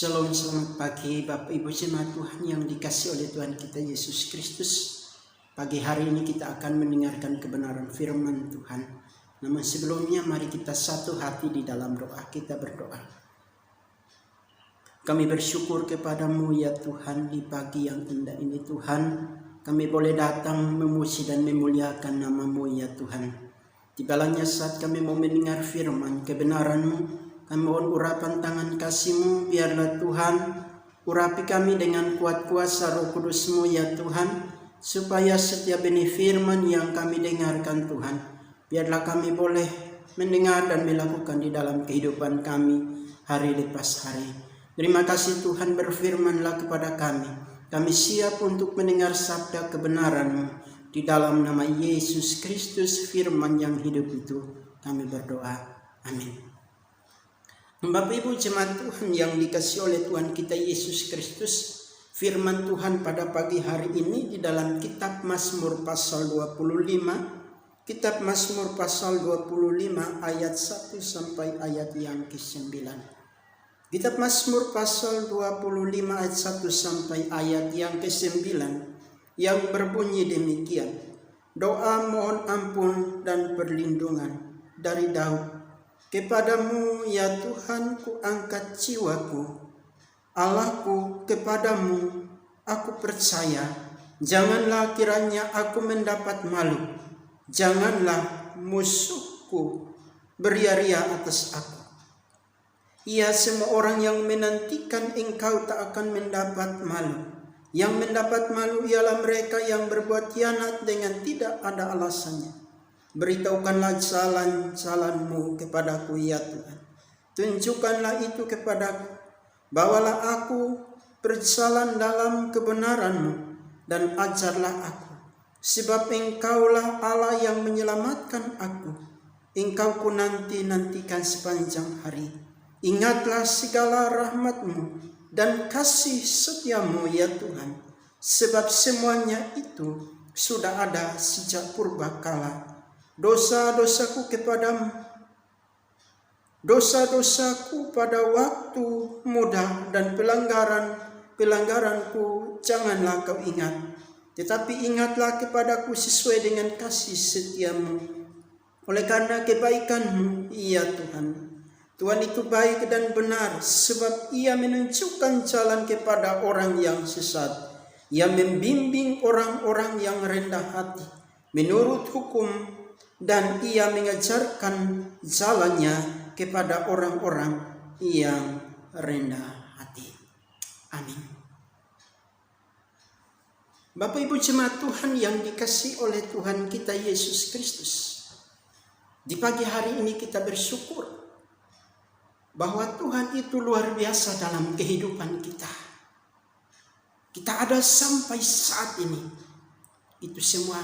Shalom, selamat pagi Bapak Ibu jemaat Tuhan yang dikasihi oleh Tuhan kita Yesus Kristus. Pagi hari ini kita akan mendengarkan kebenaran firman Tuhan. Namun sebelumnya mari kita satu hati di dalam doa. Kita berdoa. Kami bersyukur kepadamu ya Tuhan di pagi yang indah ini Tuhan. Kami boleh datang memuji dan memuliakan namamu ya Tuhan. Tibalanya saat kami mau mendengar firman kebenaran-Mu. Kami mohon urapan tangan kasih-Mu, biarlah Tuhan urapi kami dengan kuat kuasa Roh Kudus-Mu ya Tuhan, supaya setiap benih firman yang kami dengarkan Tuhan, biarlah kami boleh mendengar dan melakukan di dalam kehidupan kami hari lepas hari. Terima kasih Tuhan, berfirmanlah kepada kami. Kami siap untuk mendengar sabda kebenaran-Mu. Di dalam nama Yesus Kristus, firman yang hidup itu, kami berdoa. Amin. Bapak Ibu jemaat Tuhan yang dikasihi oleh Tuhan kita Yesus Kristus, firman Tuhan pada pagi hari ini di dalam kitab Mazmur pasal 25, kitab Mazmur pasal 25 ayat 1 sampai ayat yang ke-9. Kitab Mazmur pasal 25 ayat 1 sampai ayat yang ke-9 yang berbunyi demikian. Doa mohon ampun dan perlindungan dari Daud. Kepadamu ya Tuhan ku angkat jiwaku, Allahku kepadamu aku percaya. Janganlah kiranya aku mendapat malu, janganlah musuhku beria-ria atas aku. Ya, semua orang yang menantikan engkau tak akan mendapat malu. Yang mendapat malu ialah mereka yang berbuat khianat dengan tidak ada alasannya. Beritahukanlah jalan-jalan-Mu kepadaku ya Tuhan. Tunjukkanlah itu kepadaku. Bawalah aku berjalan dalam kebenaran-Mu dan ajarlah aku. Sebab Engkaulah Allah yang menyelamatkan aku. Engkau ku nanti-nantikan sepanjang hari. Ingatlah segala rahmat-Mu dan kasih setia-Mu ya Tuhan. Sebab semuanya itu sudah ada sejak purbakala. Dosa-dosaku kepadamu, dosa-dosaku pada waktu muda dan pelanggaranku janganlah kau ingat. Tetapi ingatlah kepadaku sesuai dengan kasih setia-Mu. Oleh karena kebaikan-Mu, ya Tuhan. Tuhan itu baik dan benar, sebab Ia menunjukkan jalan kepada orang yang sesat. Ia membimbing orang-orang yang rendah hati menurut hukum, dan Ia mengajarkan jalannya kepada orang-orang yang rendah hati. Amin. Bapak Ibu jemaat Tuhan yang dikasihi oleh Tuhan kita Yesus Kristus, di pagi hari ini kita bersyukur bahwa Tuhan itu luar biasa dalam kehidupan kita. Kita ada sampai saat ini, itu semua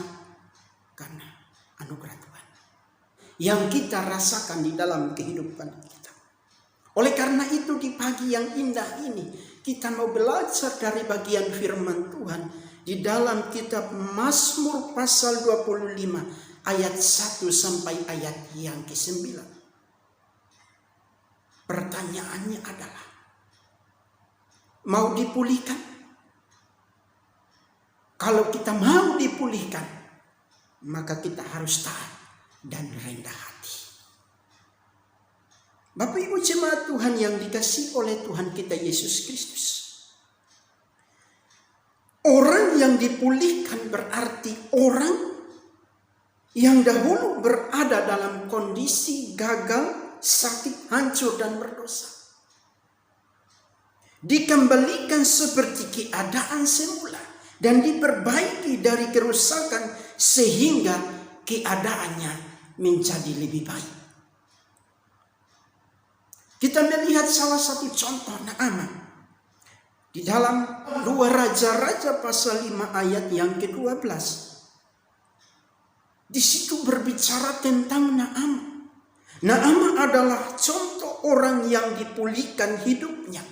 karena anugerah Tuhan yang kita rasakan di dalam kehidupan kita. Oleh karena itu di pagi yang indah ini kita mau belajar dari bagian firman Tuhan di dalam kitab Mazmur pasal 25 ayat 1 sampai ayat yang ke-9. Pertanyaannya adalah, mau dipulihkan? Kalau kita mau dipulihkan, maka kita harus taat dan rendah hati. Bapak Ibu jemaat Tuhan yang dikasihi oleh Tuhan kita Yesus Kristus, orang yang dipulihkan berarti orang yang dahulu berada dalam kondisi gagal, sakit, hancur dan berdosa, dikembalikan seperti keadaan semula dan diperbaiki dari kerusakan sehingga keadaannya menjadi lebih baik. Kita melihat salah satu contoh Naaman di dalam 2 Raja-Raja pasal 5 ayat yang ke-12. Di situ berbicara tentang Naaman. Naaman adalah contoh orang yang dipulihkan hidupnya.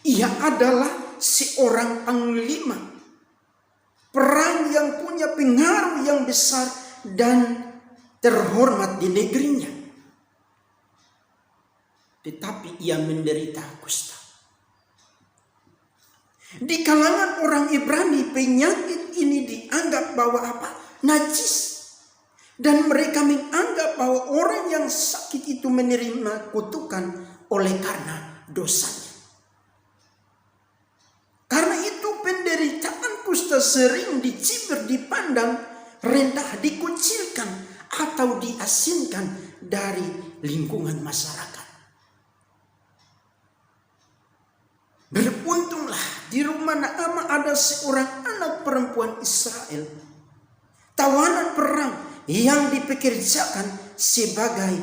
Ia adalah seorang panglima perang yang punya pengaruh yang besar dan terhormat di negerinya. Tetapi ia menderita kusta. Di kalangan orang Ibrani penyakit ini dianggap bahwa apa? Najis. Dan mereka menganggap bahwa orang yang sakit itu menerima kutukan oleh karena dosanya. Karena itu penderitaan kusta sering dicibir, dipandang rendah, dikucilkan atau diasingkan dari lingkungan masyarakat. Beruntunglah di rumah Naamah ada seorang anak perempuan Israel, tawanan perang yang dipekerjakan sebagai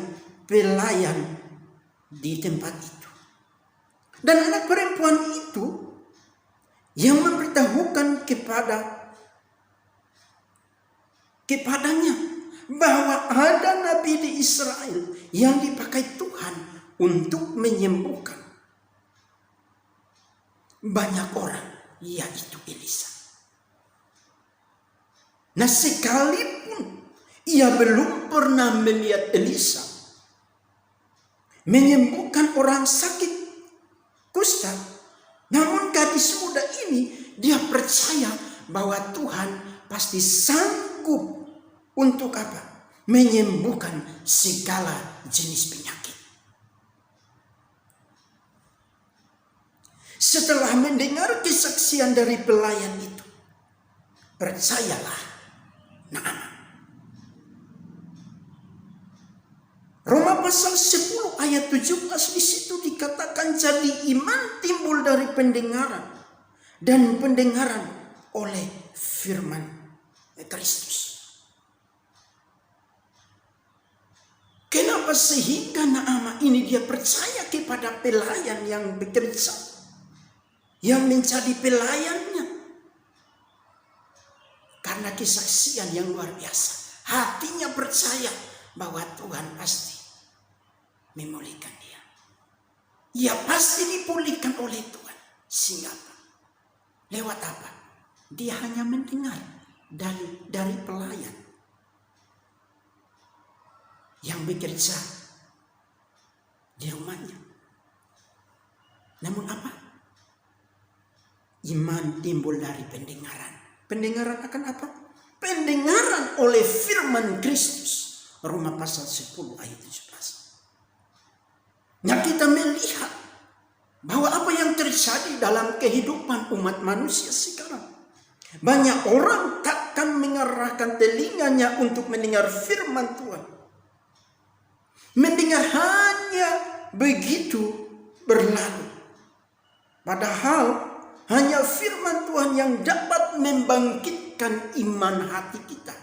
pelayan di tempat itu. Dan anak perempuan itu yang memberitahukan kepadanya bahwa ada nabi di Israel yang dipakai Tuhan untuk menyembuhkan banyak orang, yaitu Elisa. Nah, sekalipun ia belum pernah melihat Elisa menyembuhkan orang sakit kusta, namun gadis muda ini dia percaya bahwa Tuhan pasti sanggup untuk apa? Menyembuhkan segala jenis penyakit. Setelah mendengar kesaksian dari pelayan itu, percayalah Naamah. Roma pasal 10 ayat 17 di situ dikatakan, jadi iman timbul dari pendengaran dan pendengaran oleh firman Kristus. Kenapa sehingga Naamah ini dia percaya kepada pelayan yang bekerja, yang menjadi pelayannya? Karena kesaksian yang luar biasa. Hatinya percaya bahwa Tuhan pasti memulihkan dia. Ia pasti dipulihkan oleh Tuhan. Sehingga apa? Lewat apa? Dia hanya mendengar dari pelayan yang bekerja di rumahnya. Namun apa? Iman timbul dari pendengaran. Pendengaran akan apa? Pendengaran oleh firman Kristus. Roma pasal 10 ayat 17. Nah, kita melihat bahwa apa yang terjadi dalam kehidupan umat manusia sekarang. Banyak orang takkan mengarahkan telinganya untuk mendengar firman Tuhan. Mendengar hanya begitu berlalu. Padahal hanya firman Tuhan yang dapat membangkitkan iman hati kita.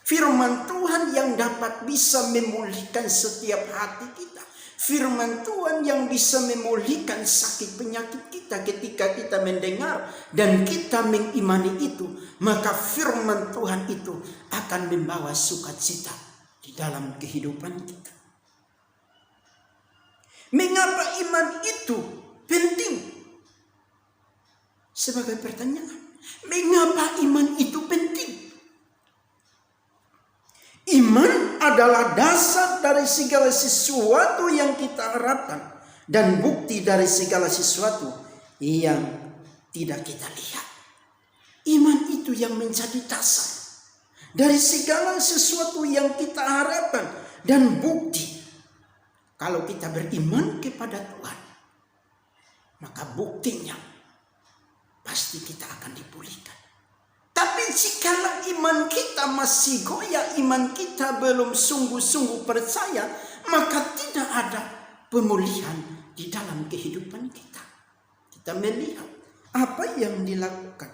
Firman Tuhan yang dapat bisa memulihkan setiap hati kita. Firman Tuhan yang bisa memulihkan sakit penyakit kita ketika kita mendengar dan kita mengimani itu. Maka firman Tuhan itu akan membawa sukacita di dalam kehidupan kita. Mengapa iman itu penting? Sebagai pertanyaan, mengapa iman itu penting? Iman adalah dasar dari segala sesuatu yang kita harapkan dan bukti dari segala sesuatu yang tidak kita lihat. Iman itu yang menjadi dasar dari segala sesuatu yang kita harapkan dan bukti. Kalau kita beriman kepada Tuhan, maka buktinya pasti kita akan dipulihkan. Tapi jikalau iman kita masih goyah, iman kita belum sungguh-sungguh percaya, maka tidak ada pemulihan di dalam kehidupan kita. Kita melihat apa yang dilakukan.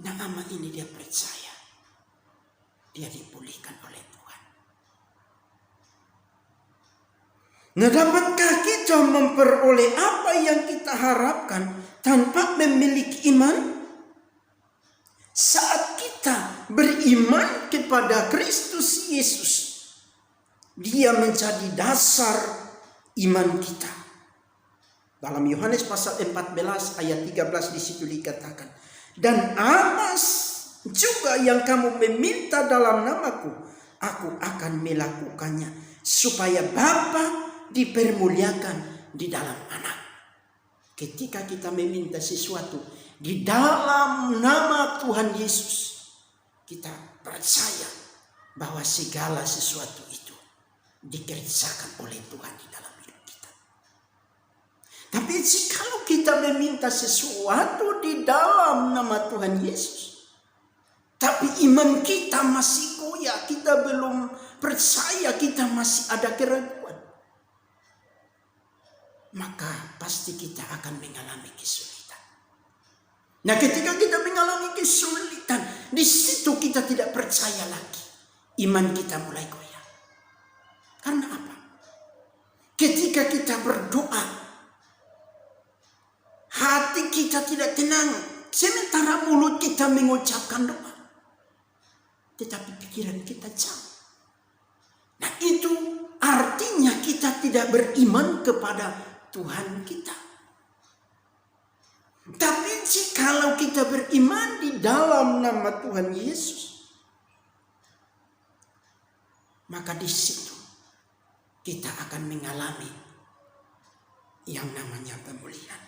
Naamah ini dia percaya, dia dipulihkan oleh Tuhan. Nah, dapatkah kita memperoleh apa yang kita harapkan tanpa memiliki iman? Saat kita beriman kepada Kristus Yesus, dia menjadi dasar iman kita. Dalam Yohanes pasal 14 ayat 13 di situ dikatakan, dan apa juga yang kamu meminta dalam namaku, aku akan melakukannya, supaya Bapa dipermuliakan di dalam Anak. Ketika kita meminta sesuatu di dalam nama Tuhan Yesus, kita percaya bahwa segala sesuatu itu dikerjakan oleh Tuhan di dalam hidup kita. Tapi jikalau kita meminta sesuatu di dalam nama Tuhan Yesus, tapi iman kita masih goyah, kita belum percaya, kita masih ada keraguan, maka pasti kita akan mengalami kesulitan. Nah, ketika kita mengalami kesulitan, di situ kita tidak percaya lagi. Iman kita mulai goyah. Karena apa? Ketika kita berdoa, hati kita tidak tenang. Sementara mulut kita mengucapkan doa, tetapi pikiran kita jauh. Nah, itu artinya kita tidak beriman kepada Tuhan kita. Tapi jikalau kita beriman di dalam nama Tuhan Yesus, maka di situ kita akan mengalami yang namanya pemulihan.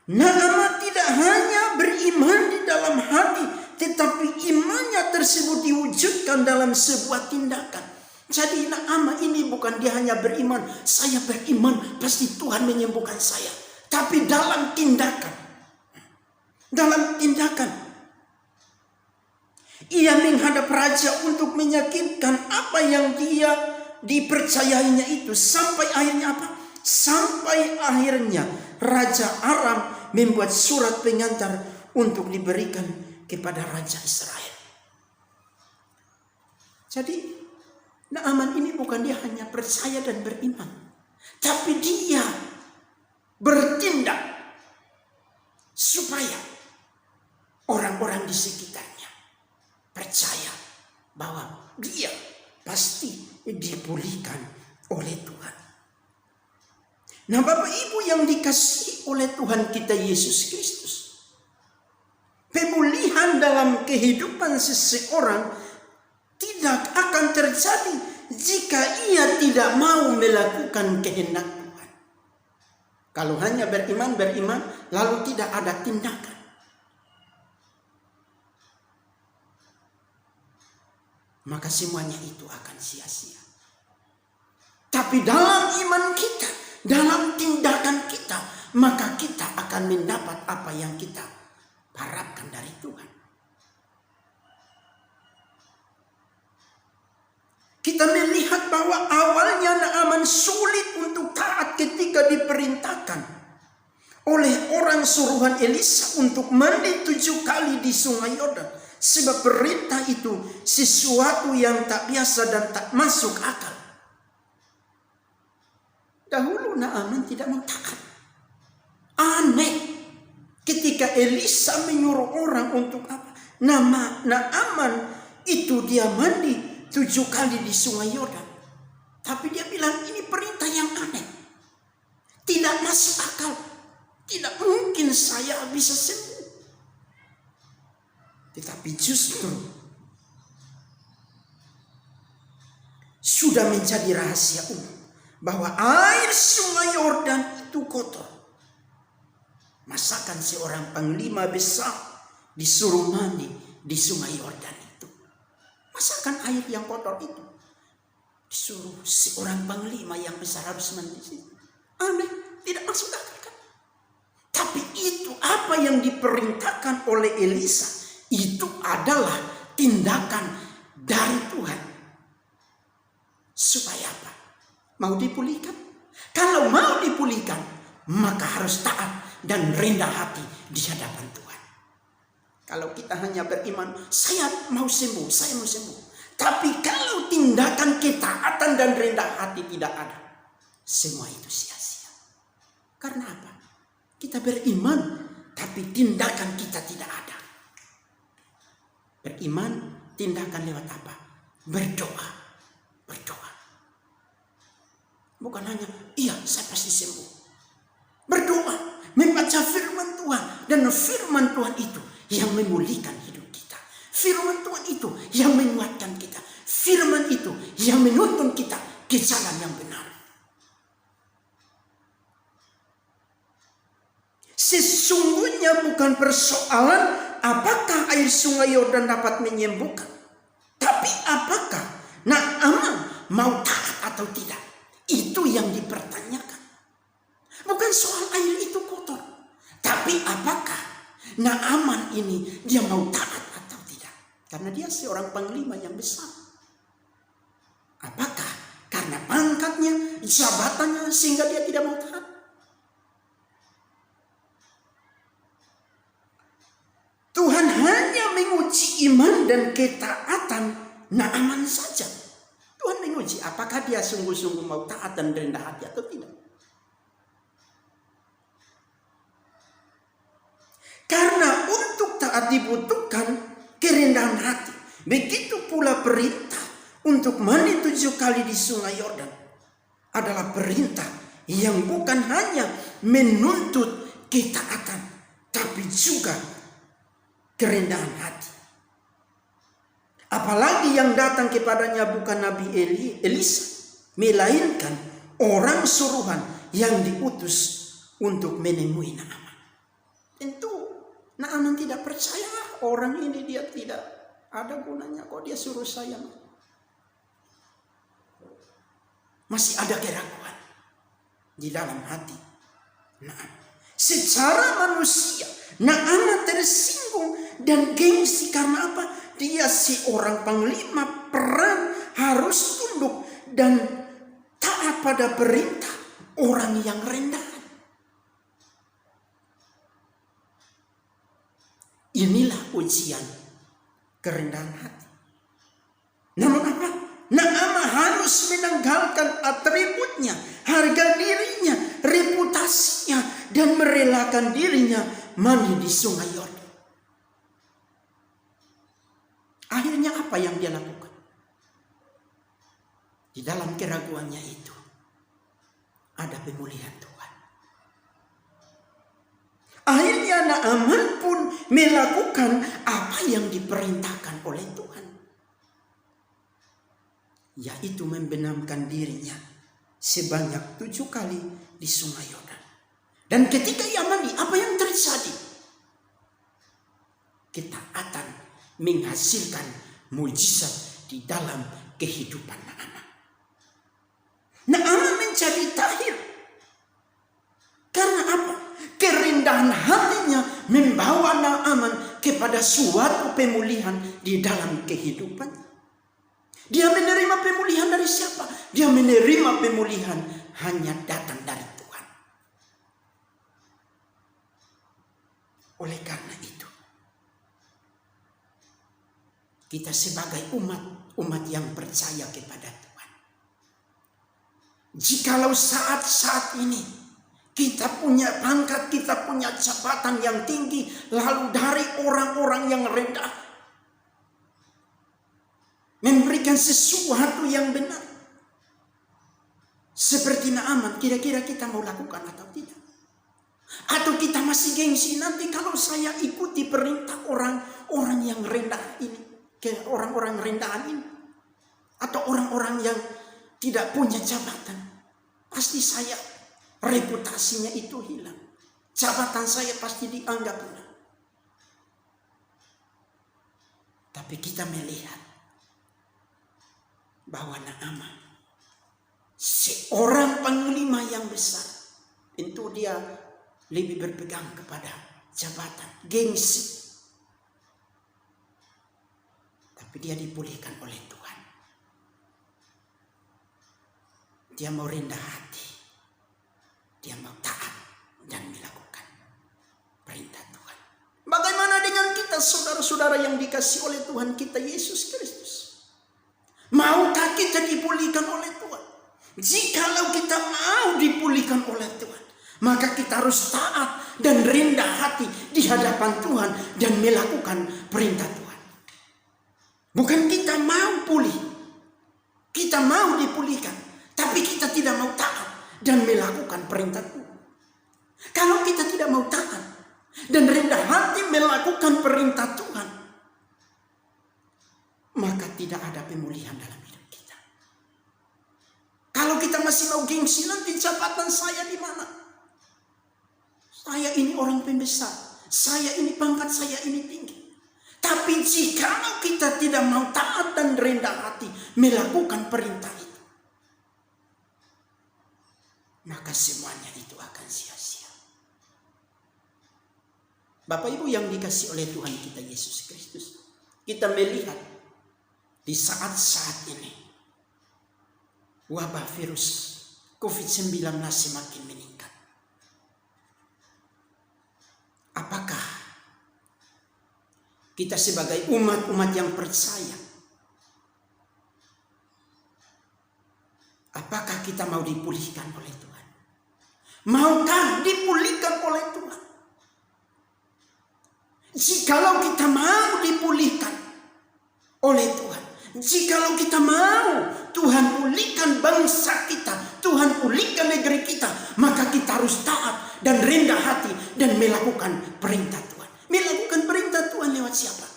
Naaman tidak hanya beriman di dalam hati, tetapi imannya tersebut diwujudkan dalam sebuah tindakan. Jadi Naaman ini bukan dia hanya beriman, saya beriman pasti Tuhan menyembuhkan saya. Tapi dalam tindakan. Ia menghadap raja untuk menyakitkan apa yang dia dipercayainya itu. Sampai akhirnya apa? Sampai akhirnya Raja Aram membuat surat pengantar untuk diberikan kepada Raja Israel. Jadi Naaman ini bukan dia hanya percaya dan beriman, tapi dia bertindak supaya orang-orang di sekitarnya percaya bahwa dia pasti dipulihkan oleh Tuhan. Nah, Bapak Ibu yang dikasihi oleh Tuhan kita Yesus Kristus, pemulihan dalam kehidupan seseorang tidak akan terjadi jika ia tidak mau melakukan kehendak Tuhan. Kalau hanya beriman lalu tidak ada tindakan, maka semuanya itu akan sia-sia. Tapi dalam iman kita, dalam tindakan kita, maka kita akan mendapat apa yang kita harapkan dari Tuhan. Kita melihat bahwa awalnya Naaman sulit untuk taat ketika diperintahkan oleh orang suruhan Elisa untuk mandi 7 kali di sungai Yordan. Sebab perintah itu sesuatu yang tak biasa dan tak masuk akal. Dahulu Naaman tidak mau taat. Aneh. Ketika Elisa menyuruh orang untuk apa? Naaman itu dia mandi 7 kali di sungai Yordan. Tapi dia bilang ini perintah yang aneh. Tidak masuk akal. Tidak mungkin saya bisa sembuh. Tetapi justru sudah menjadi rahasia umum bahwa air sungai Yordan itu kotor. Masakan seorang panglima besar disuruh mandi di sungai Yordan. Masakan air yang kotor itu disuruh seorang panglima yang besar harus mandi situ. Aneh, tidak masuk akal kan? Tapi itu apa yang diperintahkan oleh Elisa, itu adalah tindakan dari Tuhan. Supaya apa? Mau dipulihkan? Kalau mau dipulihkan, maka harus taat dan rendah hati di hadapan Tuhan. Kalau kita hanya beriman, saya mau sembuh. Tapi kalau tindakan ketaatan dan rendah hati tidak ada, semua itu sia-sia. Karena apa? Kita beriman, tapi tindakan kita tidak ada. Beriman, tindakan lewat apa? Berdoa. Bukan hanya, iya saya pasti sembuh. Berdoa, membaca firman Tuhan. Dan firman Tuhan itu yang memulihkan hidup kita. Firman Tuhan itu yang menguatkan kita. Firman itu yang menuntun kita ke jalan yang benar. Sesungguhnya bukan persoalan apakah air sungai Yordan dapat menyembuhkan, tapi apakah Naaman mau taat atau tidak. Itu yang dipertanyakan. Bukan soal air itu kotor, tapi apakah Naaman ini dia mau taat atau tidak. Karena dia seorang panglima yang besar. Apakah karena pangkatnya, jabatannya sehingga dia tidak mau taat? Tuhan hanya menguji iman dan ketaatan Naaman saja. Tuhan menguji apakah dia sungguh-sungguh mau taat dan rendah hati atau tidak. Karena untuk taat dibutuhkan kerendahan hati. Begitu pula perintah untuk mandi 7 kali di sungai Yordan adalah perintah yang bukan hanya menuntut ketaatan, tapi juga kerendahan hati. Apalagi yang datang kepadanya bukan Nabi Elisa, melainkan orang suruhan yang diutus untuk menemui Naaman. Tentu Naaman tidak percaya, orang ini dia tidak ada gunanya kok dia suruh saya. Masih ada keraguan di dalam hati Naaman. Secara manusia Naaman tersinggung dan gengsi karena apa? Dia seorang panglima perang, harus tunduk dan taat pada perintah orang yang rendah. Inilah ujian kerendahan hati. Namun apa? Naaman harus menanggalkan atributnya, harga dirinya, reputasinya, dan merelakan dirinya mandi di sungai Yordan. Akhirnya apa yang dia lakukan? Di dalam keraguannya itu ada pemulihan Tuhan. Akhirnya Naaman pun melakukan apa yang diperintahkan oleh Tuhan, yaitu membenamkan dirinya sebanyak 7 kali di sungai Yordan. Dan ketika ia mandi, apa yang terjadi? Ketaatan menghasilkan mujizat di dalam kehidupan Naaman. Naaman menjadi tahir. Karena apa? Kerendahan hatinya membawa Naaman kepada suatu pemulihan di dalam kehidupan. Dia menerima pemulihan dari siapa? Dia menerima pemulihan hanya datang dari Tuhan. Oleh karena itu, kita sebagai umat yang percaya kepada Tuhan, jikalau saat-saat ini kita punya pangkat, kita punya jabatan yang tinggi, lalu dari orang-orang yang rendah memberikan sesuatu yang benar seperti Naaman, kira-kira kita mau lakukan atau tidak? Atau kita masih gengsi, nanti kalau saya ikuti perintah orang-orang yang rendah ini, ke orang-orang rendahan ini, atau orang-orang yang tidak punya jabatan, pasti saya reputasinya itu hilang, jabatan saya pasti dianggap hilang. Tapi kita melihat bahwa Naaman seorang panglima yang besar, tentu dia lebih berpegang kepada jabatan, gengsi. Tapi dia dipulihkan oleh Tuhan. Dia mau rendah hati. Dia mau taat dan melakukan perintah Tuhan. Bagaimana dengan kita saudara-saudara yang dikasihi oleh Tuhan kita Yesus Kristus? Maukah kita dipulihkan oleh Tuhan? Jikalau kita mau dipulihkan oleh Tuhan, maka kita harus taat dan rendah hati di hadapan Tuhan dan melakukan perintah Tuhan. Bukan kita mau pulih, kita mau dipulihkan, tapi kita tidak mau taat dan melakukan perintah Tuhan. Kalau kita tidak mau taat dan rendah hati melakukan perintah Tuhan, maka tidak ada pemulihan dalam hidup kita. masih mau gengsi, nanti jabatan saya di mana? Saya ini orang pembesar, saya ini pangkat, saya ini tinggi. Tapi jika kita tidak mau taat dan rendah hati melakukan perintah itu, maka semuanya itu akan sia-sia. Bapak Ibu yang dikasih oleh Tuhan kita Yesus Kristus, kita melihat di saat-saat ini wabah virus COVID-19 semakin meningkat. Apakah kita sebagai umat-umat yang percaya, apakah kita mau dipulihkan oleh Tuhan? Maukah dipulihkan oleh Tuhan? Jikalau kita mau dipulihkan oleh Tuhan, jikalau kita mau Tuhan pulihkan bangsa kita, Tuhan pulihkan negeri kita, maka kita harus taat dan rendah hati dan melakukan perintah Tuhan. Melakukan perintah Tuhan lewat siapa?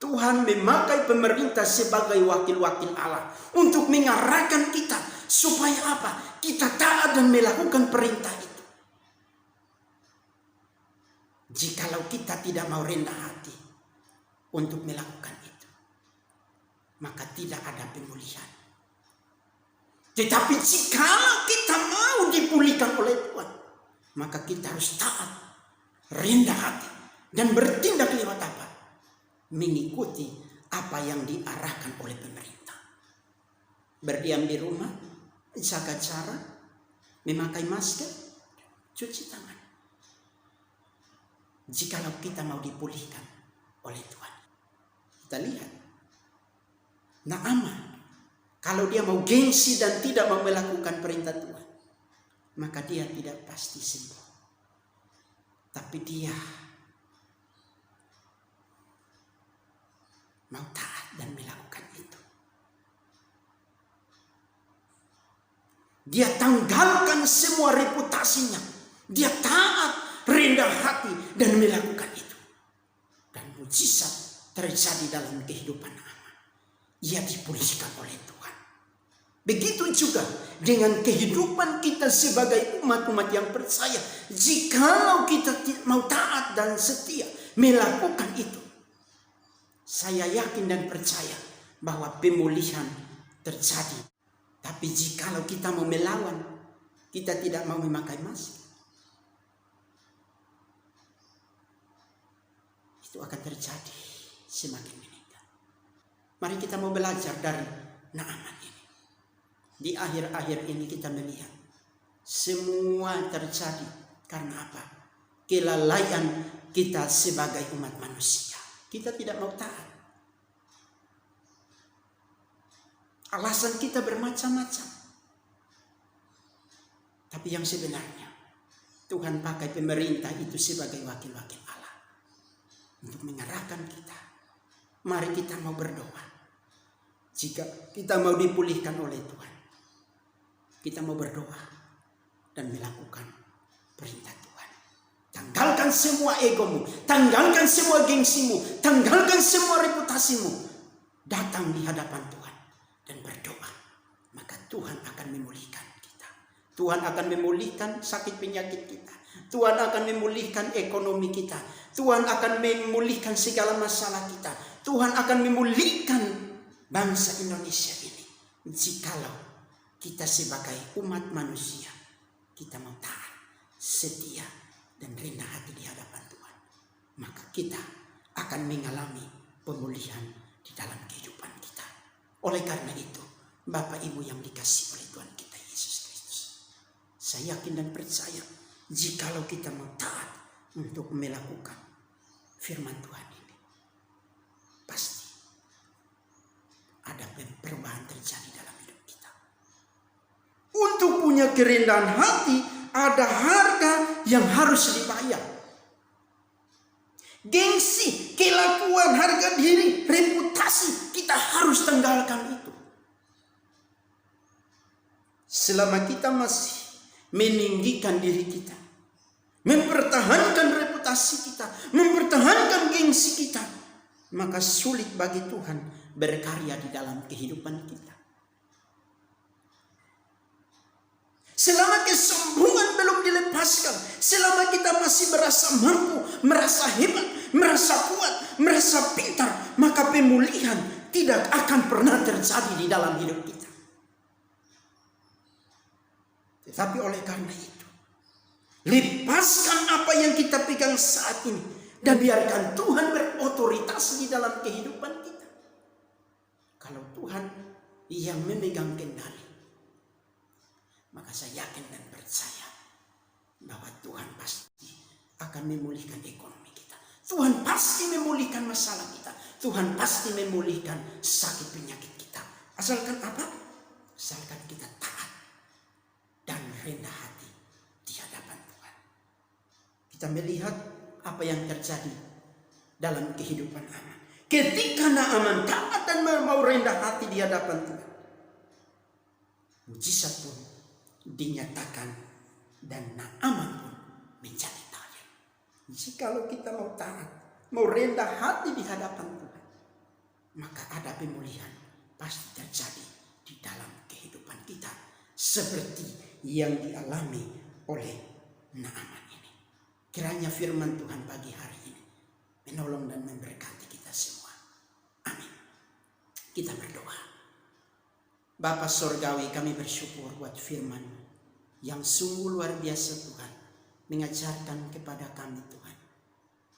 Tuhan memakai pemerintah sebagai wakil-wakil Allah untuk mengarahkan kita supaya apa? Kita taat dan melakukan perintah itu. Jikalau kita tidak mau rendah hati untuk melakukan itu, maka tidak ada pemulihan. Tetapi jikalau kita mau dipulihkan oleh Tuhan, maka kita harus taat, rendah hati, dan bertindak lewat apa? Mengikuti apa yang diarahkan oleh pemerintah. Berdiam di rumah, jaga jarak, memakai masker, cuci tangan. Jikalau kita mau dipulihkan oleh Tuhan. Kita lihat Naaman, kalau dia mau gengsi dan tidak mau melakukan perintah Tuhan, maka dia tidak pasti sembuh. Tapi dia mau taat dan melakukan itu. Dia tanggalkan semua reputasinya. Dia taat, rendah hati dan melakukan itu. Dan mujizat terjadi dalam kehidupan Naaman. Ia dipulihkan oleh Tuhan. Begitu juga dengan kehidupan kita sebagai umat-umat yang percaya. Jikalau kita mau taat dan setia melakukan itu, saya yakin dan percaya bahwa pemulihan terjadi. Tapi jikalau kita mau melawan, kita tidak mau memakai masker, itu akan terjadi semakin meningkat. Mari kita mau belajar dari Naaman ini. Di akhir-akhir ini kita melihat semua terjadi karena apa? Kelalaian kita sebagai umat manusia. Kita tidak mau taat. Alasan kita bermacam-macam. Tapi yang sebenarnya Tuhan pakai pemerintah itu sebagai wakil-wakil Allah untuk mengarahkan kita. Mari kita mau berdoa. Jika kita mau dipulihkan oleh Tuhan, kita mau berdoa dan melakukan perintah Tuhan. Tanggalkan semua egomu, tanggalkan semua gengsimu, tanggalkan semua reputasimu. Datang di hadapan Tuhan dan berdoa. Maka Tuhan akan memulihkan kita. Tuhan akan memulihkan sakit penyakit kita. Tuhan akan memulihkan ekonomi kita. Tuhan akan memulihkan segala masalah kita. Tuhan akan memulihkan bangsa Indonesia ini. Jikalau kita sebagai umat manusia, kita mau taat, setia, dan rendah hati di hadapan Tuhan, maka kita akan mengalami pemulihan di dalam kehidupan kita. Oleh karena itu, Bapak Ibu yang dikasihi oleh Tuhan kita Yesus Kristus, saya yakin dan percaya jikalau kita mau taat untuk melakukan firman Tuhan ini, pasti ada perubahan terjadi dalam hidup kita. Untuk punya kerendahan hati, ada harga yang harus dibayar. Gengsi, kelakuan, harga diri, reputasi, kita harus tinggalkan itu. Selama kita masih meninggikan diri kita, mempertahankan reputasi kita, mempertahankan gengsi kita, maka sulit bagi Tuhan berkarya di dalam kehidupan kita. Selama kesombongan belum dilepaskan, selama kita masih merasa mampu, merasa hebat, merasa kuat, merasa pintar, maka pemulihan tidak akan pernah terjadi di dalam hidup kita. Tetapi oleh karena itu, lepaskan apa yang kita pegang saat ini dan biarkan Tuhan berotoritas di dalam kehidupan kita. Kalau Tuhan yang memegang kendali, maka saya yakin dan percaya bahwa Tuhan pasti akan memulihkan ekonomi kita. Tuhan pasti memulihkan masalah kita. Tuhan pasti memulihkan sakit penyakit kita. Asalkan apa? Asalkan kita taat dan rendah hati di hadapan Tuhan. Kita melihat apa yang terjadi dalam kehidupan Naaman. Ketika Naaman taat dan mau rendah hati di hadapan Tuhan, mujizat pun dinyatakan dan Naaman pun menjadi taat. Jikalau kita mau taat, mau rendah hati di hadapan Tuhan, maka ada pemulihan pasti terjadi di dalam kehidupan kita seperti yang dialami oleh Naaman ini. Kiranya firman Tuhan pagi hari ini menolong dan memberkati kita semua. Amin. Kita berdoa. Bapa Sorgawi, kami bersyukur buat firman yang sungguh luar biasa Tuhan, mengajarkan kepada kami Tuhan.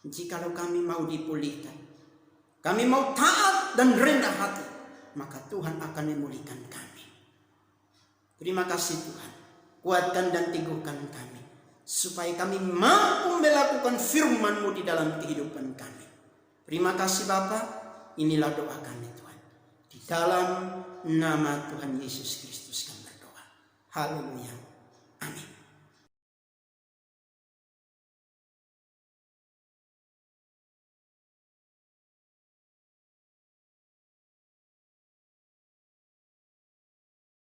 Jikalau kami mau dipulihkan, kami mau taat dan rendah hati, maka Tuhan akan memulihkan kami. Terima kasih Tuhan, kuatkan dan teguhkan kami, supaya kami mampu melakukan firman-Mu di dalam kehidupan kami. Terima kasih Bapa, inilah doa kami Tuhan. Di dalam nama Tuhan Yesus Kristus kami berdoa. Haleluya. Amin.